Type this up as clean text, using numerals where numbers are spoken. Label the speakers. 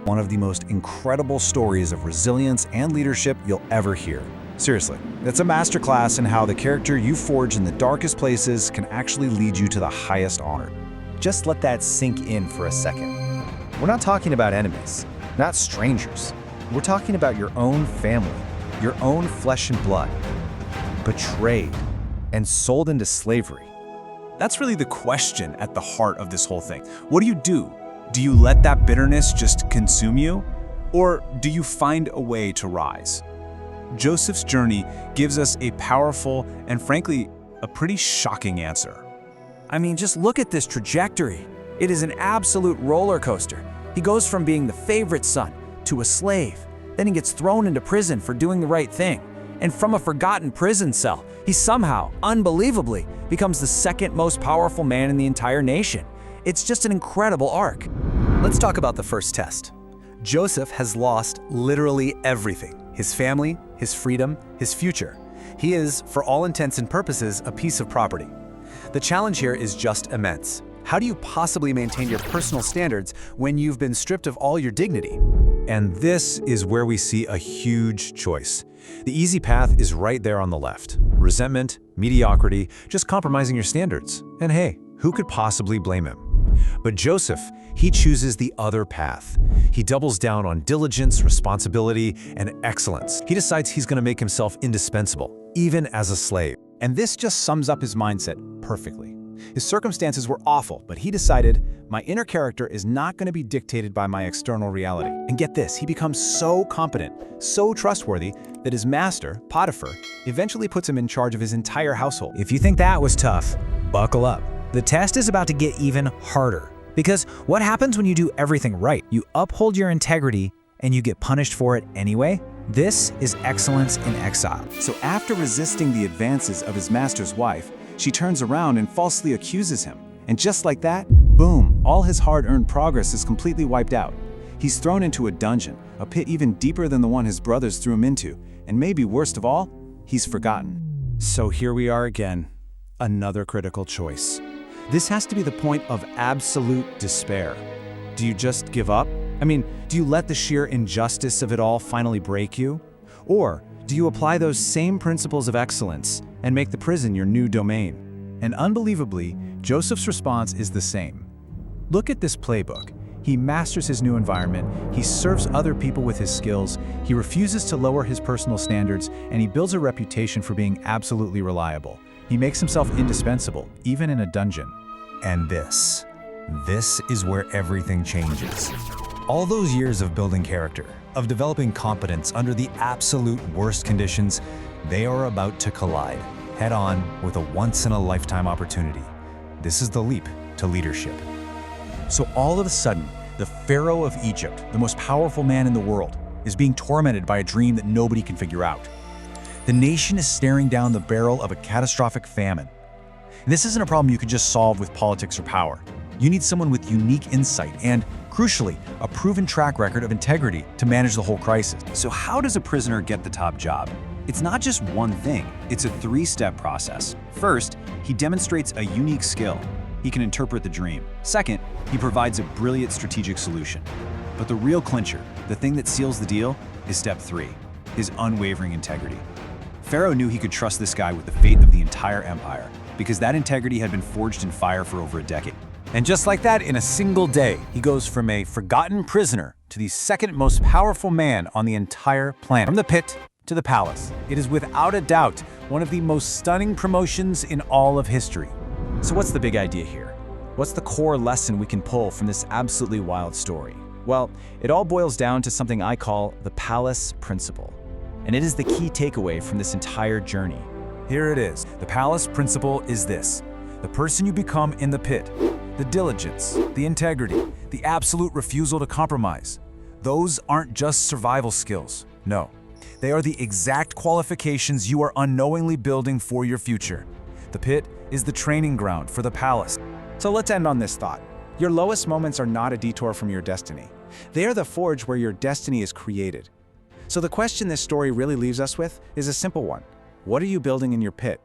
Speaker 1: One of the most incredible stories of resilience and leadership you'll ever hear. Seriously, it's a masterclass in how the character you forge in the darkest places can actually lead you to the highest honor.
Speaker 2: Just let that sink in for a second. We're not talking about enemies, not strangers. We're talking about your own family, your own flesh and blood, betrayed and sold into slavery.
Speaker 3: That's really the question at the heart of this whole thing. What do? Do you let that bitterness just consume you? Or do you find a way to rise? Joseph's journey gives us a powerful and frankly, a pretty shocking answer.
Speaker 4: I mean, just look at this trajectory. It is an absolute roller coaster. He goes from being the favorite son to a slave. Then he gets thrown into prison for doing the right thing. And from a forgotten prison cell, he somehow, unbelievably, becomes the second most powerful man in the entire nation. It's just an incredible arc.
Speaker 2: Let's talk about the first test. Joseph has lost literally everything: his family, his freedom, his future. He is, for all intents and purposes, a piece of property. The challenge here is just immense. How do you possibly maintain your personal standards when you've been stripped of all your dignity?
Speaker 1: And this is where we see a huge choice. The easy path is right there on the left. Resentment, mediocrity, just compromising your standards. And hey, who could possibly blame him? But Joseph, he chooses the other path. He doubles down on diligence, responsibility, and excellence. He decides he's going to make himself indispensable, even as a slave.
Speaker 5: And this just sums up his mindset perfectly. His circumstances were awful, but he decided, my inner character is not going to be dictated by my external reality. And get this, he becomes so competent, so trustworthy, that his master, Potiphar, eventually puts him in charge of his entire household.
Speaker 6: If you think that was tough, buckle up. The test is about to get even harder. Because what happens when you do everything right? You uphold your integrity and you get punished for it anyway? This is excellence in exile.
Speaker 5: So after resisting the advances of his master's wife, she turns around and falsely accuses him. And just like that, boom, all his hard-earned progress is completely wiped out. He's thrown into a dungeon, a pit even deeper than the one his brothers threw him into. And maybe worst of all, he's forgotten. So here we are again, another critical choice. This has to be the point of absolute despair. Do you just give up? I mean, do you let the sheer injustice of it all finally break you? Or do you apply those same principles of excellence and make the prison your new domain? And unbelievably, Joseph's response is the same. Look at this playbook. He masters his new environment, he serves other people with his skills, he refuses to lower his personal standards, and he builds a reputation for being absolutely reliable. He makes himself indispensable, even in a dungeon.
Speaker 1: And this is where everything changes. All those years of building character, of developing competence under the absolute worst conditions, they are about to collide, head-on, with a once-in-a-lifetime opportunity. This is the leap to leadership. So all of a sudden, the Pharaoh of Egypt, the most powerful man in the world, is being tormented by a dream that nobody can figure out. The nation is staring down the barrel of a catastrophic famine. This isn't a problem you can just solve with politics or power. You need someone with unique insight and, crucially, a proven track record of integrity to manage the whole crisis.
Speaker 3: So how does a prisoner get the top job? It's not just one thing, it's a three-step process. First, he demonstrates a unique skill. He can interpret the dream. Second, he provides a brilliant strategic solution. But the real clincher, the thing that seals the deal, is step 3, his unwavering integrity. Pharaoh knew he could trust this guy with the fate of the entire empire, because that integrity had been forged in fire for over a decade. And just like that, in a single day, he goes from a forgotten prisoner to the second most powerful man on the entire planet. From the pit to the palace, it is without a doubt one of the most stunning promotions in all of history.
Speaker 5: So what's the big idea here? What's the core lesson we can pull from this absolutely wild story? Well, it all boils down to something I call the palace principle. And it is the key takeaway from this entire journey.
Speaker 1: Here it is. The palace principle is this: the person you become in the pit, the diligence, the integrity, the absolute refusal to compromise. Those aren't just survival skills. No, they are the exact qualifications you are unknowingly building for your future. The pit is the training ground for the palace.
Speaker 5: So let's end on this thought. Your lowest moments are not a detour from your destiny. They are the forge where your destiny is created. So the question this story really leaves us with is a simple one. What are you building in your pit?